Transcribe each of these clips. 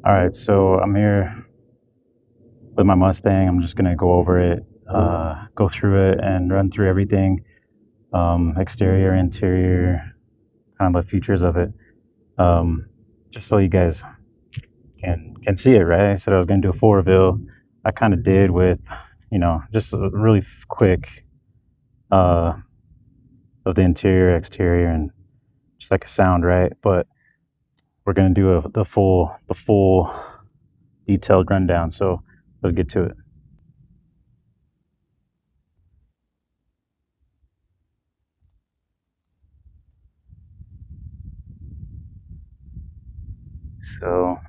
All right, so I'm here with my Mustang. I'm just gonna go over it, go through it, and run through everything, exterior, interior, kind of the features of it, um, just so you guys can see it. Right? I said I was gonna do a full reveal. I kind of did with, just a really quick uh, of the interior, exterior, and just like a sound, right? But we're gonna do the full detailed rundown. So let's get to it. So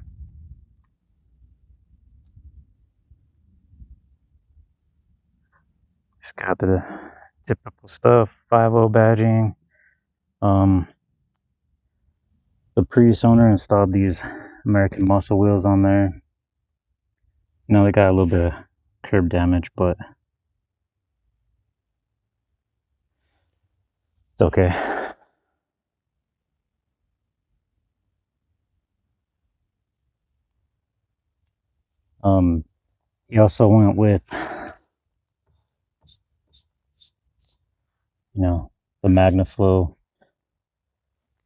just got the typical stuff, 5.0 badging. Um, the previous owner installed these American Muscle wheels on there. They got a little bit of curb damage, but it's okay. Um, he also went with, the MagnaFlow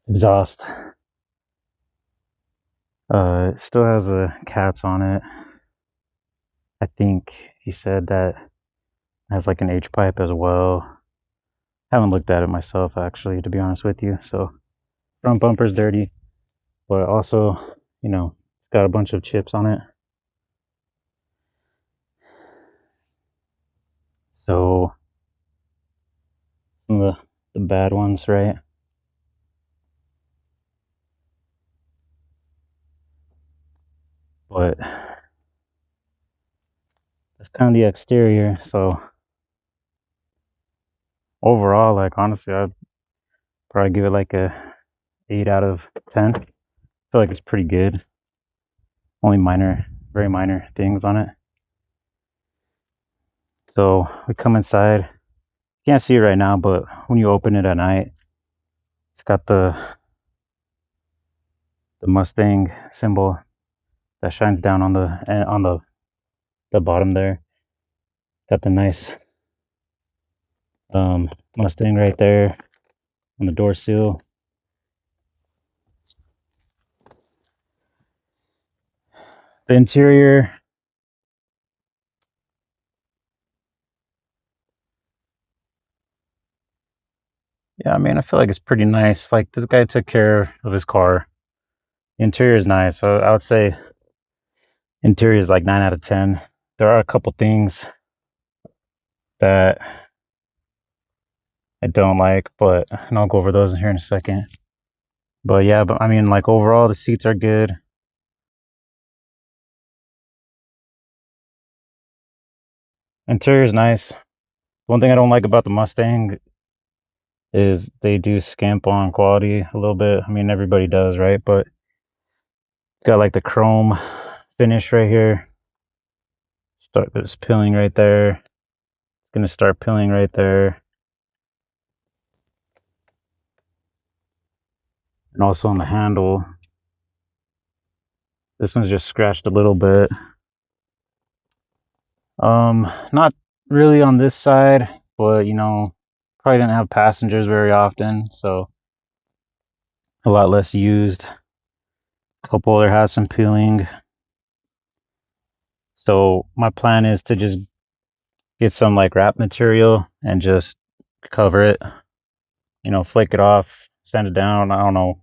exhaust. It still has a cats on it. I think he said that it has like an H pipe as well. Haven't looked at it myself, actually, to be honest with you. So front bumper's dirty, but also, it's got a bunch of chips on it. So some of the bad ones, right? But that's kind of the exterior. So overall, like, honestly, I'd probably give it like a 8 out of 10. I feel like it's pretty good. Only very minor things on it. So we come inside. You can't see it right now, but when you open it at night, it's got the Mustang symbol that shines down on the bottom there. Got the nice Mustang right there on the door seal. The interior, yeah, I mean, I feel like it's pretty nice. Like, this guy took care of his car. The interior is nice. So I would say interior is like 9 out of 10. There are a couple things that I don't like, and I'll go over those here in a second. But yeah, I mean, like, overall, the seats are good. Interior is nice. One thing I don't like about the Mustang is they do skimp on quality a little bit. I mean, everybody does, right? But got like the chrome finish right here. It's peeling right there. It's gonna start peeling right there. And also on the handle. This one's just scratched a little bit. Not really on this side, but probably didn't have passengers very often, so a lot less used. Cup holder has some peeling. So my plan is to just get some like wrap material and just cover it, flake it off, sand it down, I don't know,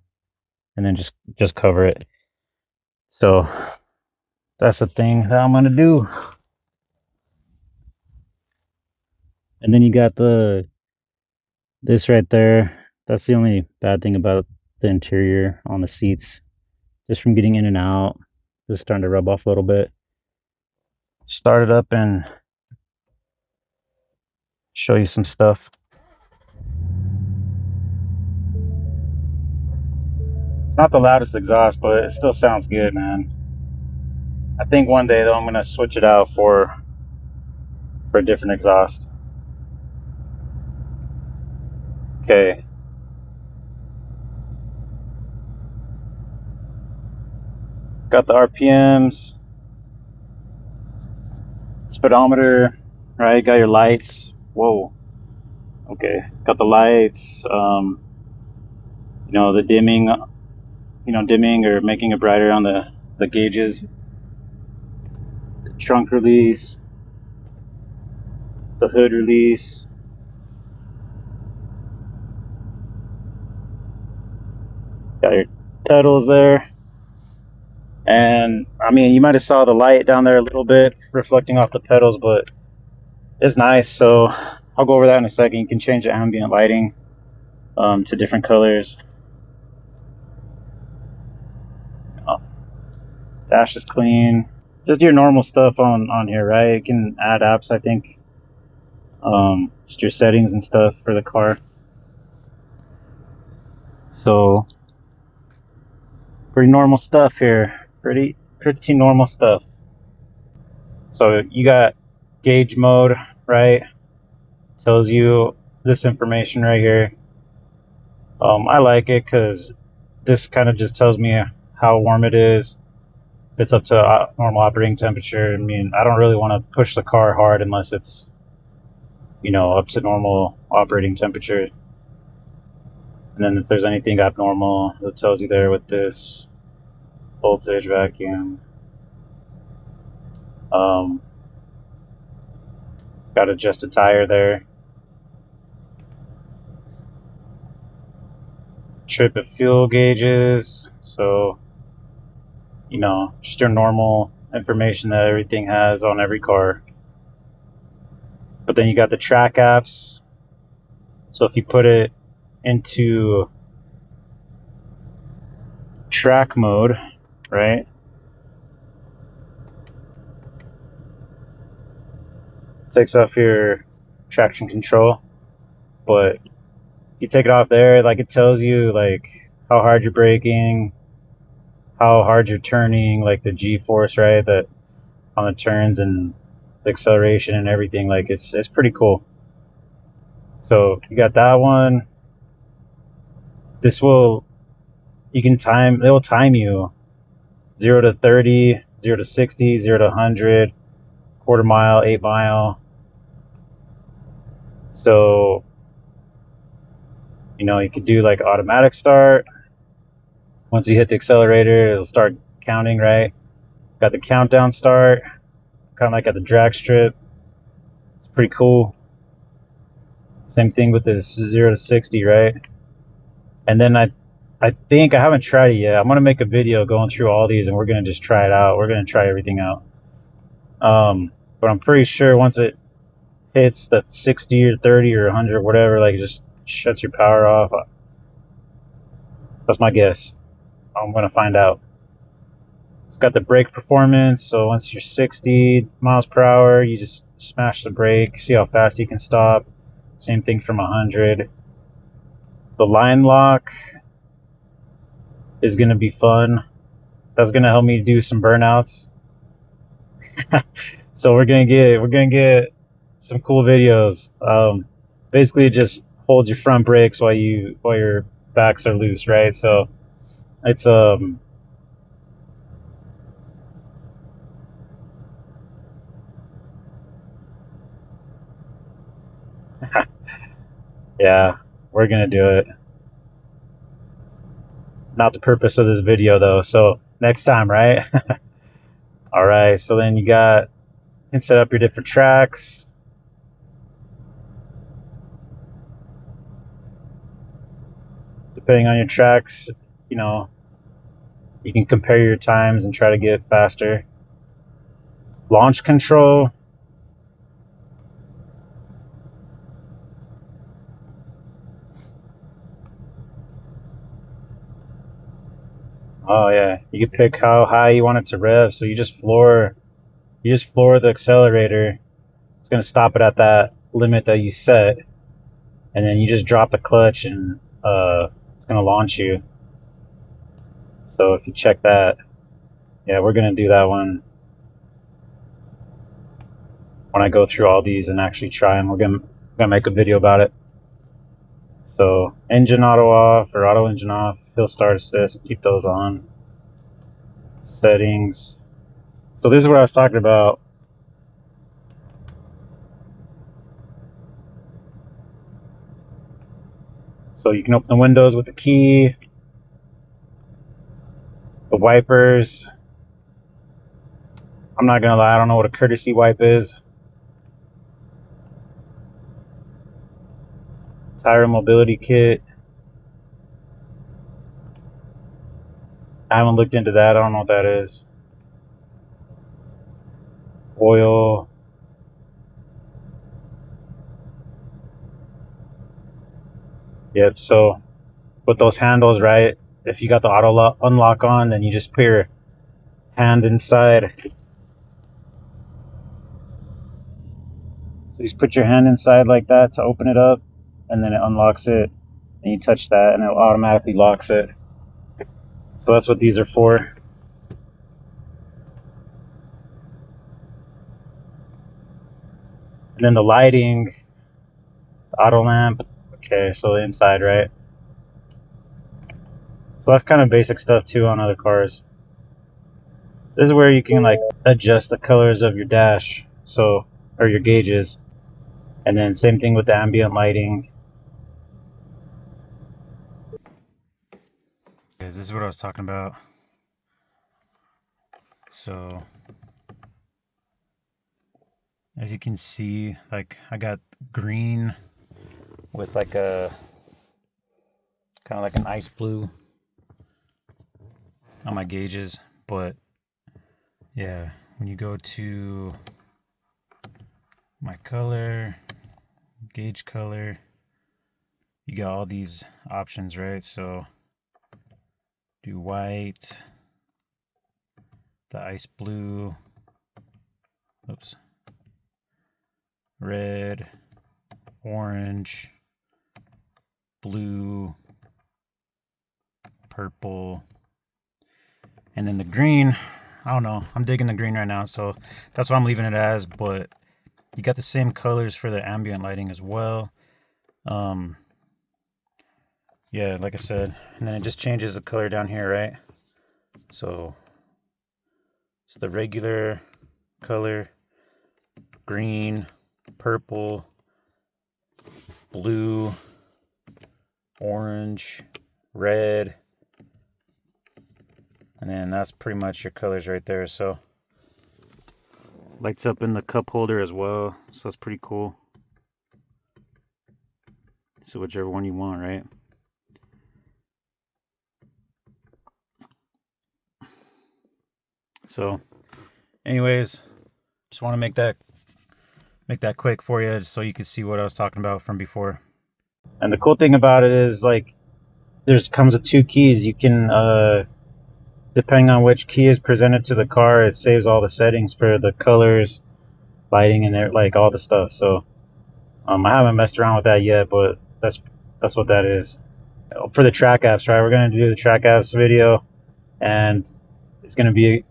and then just cover it. So that's the thing that I'm gonna do. And then you got this right there. That's the only bad thing about the interior on the seats, just from getting in and out. This is starting to rub off a little bit. Start it up and show you some stuff. It's not the loudest exhaust, but it still sounds good, man. I think one day though I'm gonna switch it out for a different exhaust. Okay. Got the RPMs, speedometer, right? Got your lights. Whoa. Okay. Got the lights. You know, the dimming. You know, dimming or making it brighter on the gauges. The trunk release. The hood release. Got your pedals there. And I mean, you might have saw the light down there a little bit reflecting off the pedals, but it's nice. So I'll go over that in a second. You can change the ambient lighting to different colors. Dash is clean. Just your normal stuff on here, right? You can add apps, I think. Just your settings and stuff for the car. So pretty normal stuff here. Pretty normal stuff. So you got gauge mode, right? Tells you this information right here. I like it because this kind of just tells me how warm it is. If it's up to normal operating temperature. I mean, I don't really want to push the car hard unless it's, you know, up to normal operating temperature. And then if there's anything abnormal, it tells you there with this voltage, vacuum. Got to adjust a tire there. Trip and fuel gauges. So, you know, just your normal information that everything has on every car. But then you got the track apps. So if you put it into track mode, right? Takes off your traction control, but you take it off there, like it tells you like how hard you're braking, how hard you're turning, like the G-force, right? That on the turns and the acceleration and everything. Like it's pretty cool. So you got that one. This will, you can time, it will time you 0 to 30, 0 to 60, 0 to 100, quarter mile, 8 mile. So, you know, you could do like automatic start. Once you hit the accelerator, it'll start counting, right? Got the countdown start, kind of like at the drag strip. It's pretty cool. Same thing with this 0 to 60, right? And then I think, I haven't tried it yet. I'm going to make a video going through all these and we're going to just try it out. We're going to try everything out. But I'm pretty sure once it hits that 60 or 30 or 100, whatever, like it just shuts your power off. That's my guess. I'm going to find out. It's got the brake performance. So once you're 60 miles per hour, you just smash the brake. See how fast you can stop. Same thing from 100. The line lock is going to be fun. That's going to help me do some burnouts. So we're going to get some cool videos. Basically it just holds your front brakes while your backs are loose, right? So it's yeah, we're gonna do it. Not the purpose of this video though, so next time, right? All right, so then you can set up your different tracks. Depending on your tracks, you know, you can compare your times and try to get faster. Launch control. Oh yeah, you can pick how high you want it to rev. So you just floor the accelerator. It's gonna stop it at that limit that you set, and then you just drop the clutch and it's gonna launch you. So if you check that, yeah, we're gonna do that one when I go through all these and actually try them. We're gonna make a video about it. So engine auto off or auto engine off, hill start assist, keep those on. Settings. So this is what I was talking about. So you can open the windows with the key, the wipers. I'm not gonna lie, I don't know what a courtesy wipe is. Tire mobility kit. I haven't looked into that. I don't know what that is. Oil. Yep. So with those handles, right? If you got the auto unlock on, then you just put your hand inside. So you just put your hand inside like that to open it up, and then it unlocks it. And you touch that, and it automatically locks it. So that's what these are for. And then the lighting, the auto lamp. Okay, so the inside, right? So that's kind of basic stuff too on other cars. This is where you can like adjust the colors of your dash, so, or your gauges. And then same thing with the ambient lighting. Guys, this is what I was talking about. So as you can see, like I got green with like a kind of like an ice blue on my gauges, but yeah, when you go to my color, gauge color, you got all these options, right? So do white, the ice blue, oops, red, orange, blue, purple, and then the green. I don't know, I'm digging the green right now, so that's what I'm leaving it as. But you got the same colors for the ambient lighting as well. Yeah, like I said, and then it just changes the color down here, right? So it's the regular color, green, purple, blue, orange, red, and then that's pretty much your colors right there. So lights up in the cup holder as well, so that's pretty cool. So whichever one you want, right? So anyways, just want to make that quick for you so you can see what I was talking about from before. And the cool thing about it is, like, there's comes with two keys. You can depending on which key is presented to the car, it saves all the settings for the colors, lighting, and there, like all the stuff. So I haven't messed around with that yet, but that's what that is. For the track apps, right? We're gonna do the track apps video, and it's gonna be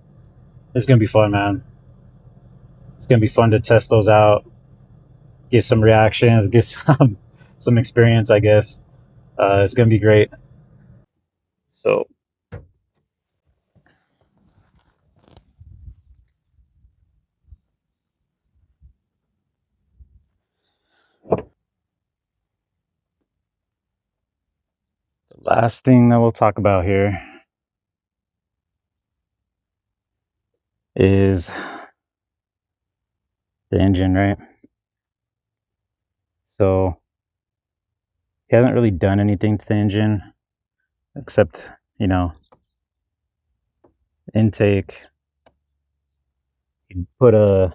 fun, man. It's gonna be fun to test those out, get some reactions, get some experience, I guess. It's gonna be great. So the last thing that we'll talk about here is the engine, right? So he hasn't really done anything to the engine except, you know, intake. He put a,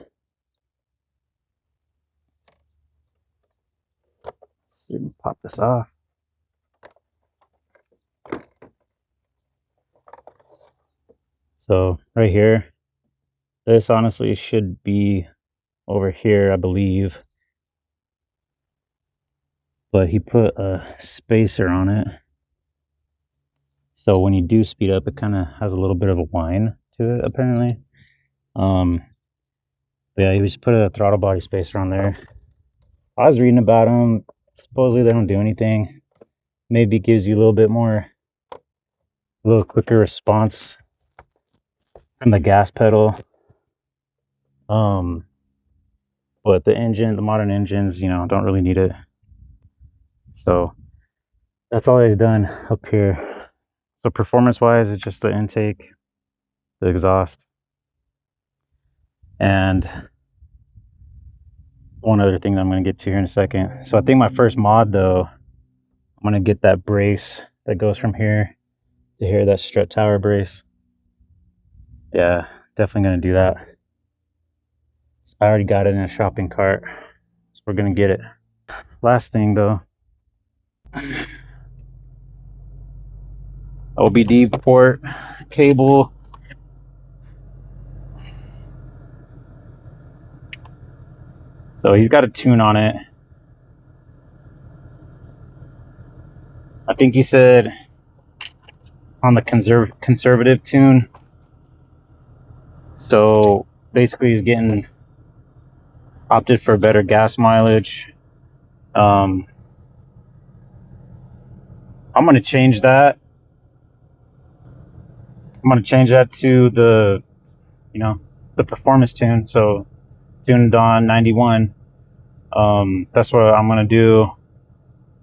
let's see, pop this off. So right here, this honestly should be over here, I believe. But he put a spacer on it. So when you do speed up, it kind of has a little bit of a whine to it, apparently. But yeah, he just put a throttle body spacer on there. I was reading about them. Supposedly they don't do anything. Maybe gives you a little bit more, a little quicker response from the gas pedal. But the engine, the modern engines, you know, don't really need it. So that's all he's done up here. So performance wise, it's just the intake, the exhaust, and one other thing that I'm going to get to here in a second. So I think my first mod though, I'm going to get that brace that goes from here to here, that strut tower brace. Yeah, definitely going to do that. So I already got it in a shopping cart, so we're going to get it. Last thing though, OBD port cable. So he's got a tune on it. I think he said on the conservative tune. So basically he's getting opted for better gas mileage. I'm going to change that. I'm going to change that to the, you know, the performance tune. So tuned on 91. That's what I'm going to do.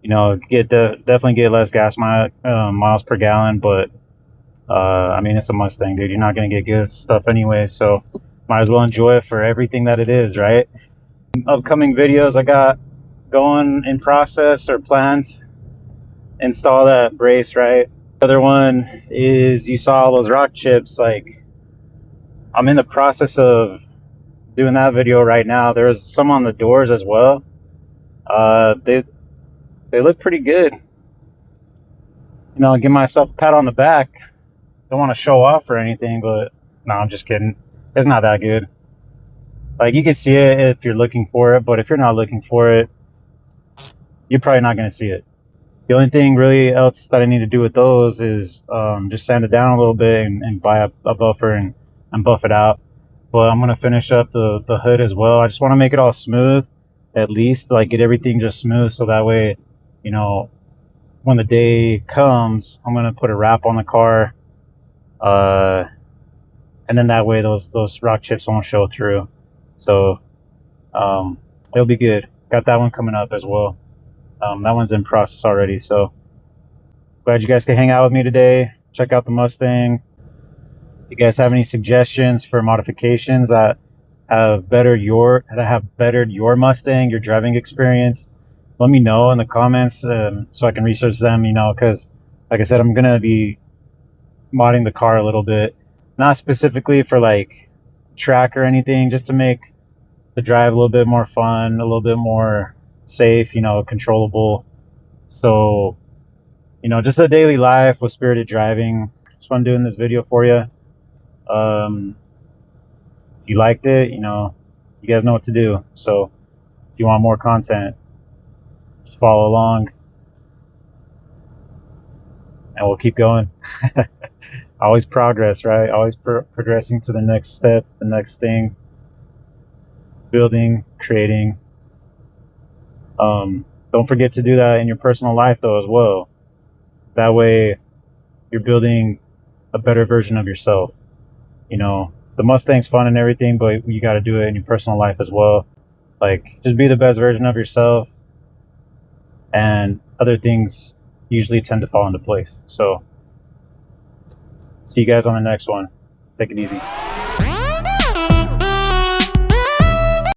You know, definitely get less gas miles per gallon, but I mean, it's a Mustang, dude. You're not going to get good stuff anyway, so might as well enjoy it for everything that it is, right? Upcoming videos I got going in process or planned, install that brace, right? The other one is, you saw all those rock chips. Like, I'm in the process of doing that video right now. There's some on the doors as well. They look pretty good. You know, give myself a pat on the back. Don't want to show off or anything, but no, I'm just kidding. It's not that good. Like, you can see it if you're looking for it, but if you're not looking for it, you're probably not going to see it. The only thing really else that I need to do with those is just sand it down a little bit and buy a buffer and buff it out. But I'm going to finish up the hood as well. I just want to make it all smooth, at least, like get everything just smooth, so that way, you know, when the day comes, I'm going to put a wrap on the car. And then that way those rock chips won't show through. So it'll be good. Got that one coming up as well. That one's in process already. So glad you guys could hang out with me today. Check out the Mustang. If you guys have any suggestions for modifications that have bettered your Mustang, your driving experience, let me know in the comments, so I can research them, you know, because like I said, I'm gonna be modding the car a little bit, not specifically for like track or anything, just to make the drive a little bit more fun, a little bit more safe, you know, controllable. So, you know, just a daily life with spirited driving. It's fun doing this video for you. If you liked it, you know, you guys know what to do. So if you want more content, just follow along and we'll keep going. Always progress, right? Always progressing to the next step, the next thing, building, creating. Don't forget to do that in your personal life though as well. That way you're building a better version of yourself. You know, the Mustang's fun and everything, but you got to do it in your personal life as well. Like, just be the best version of yourself, and other things usually tend to fall into place. So see you guys on the next one. Take it easy.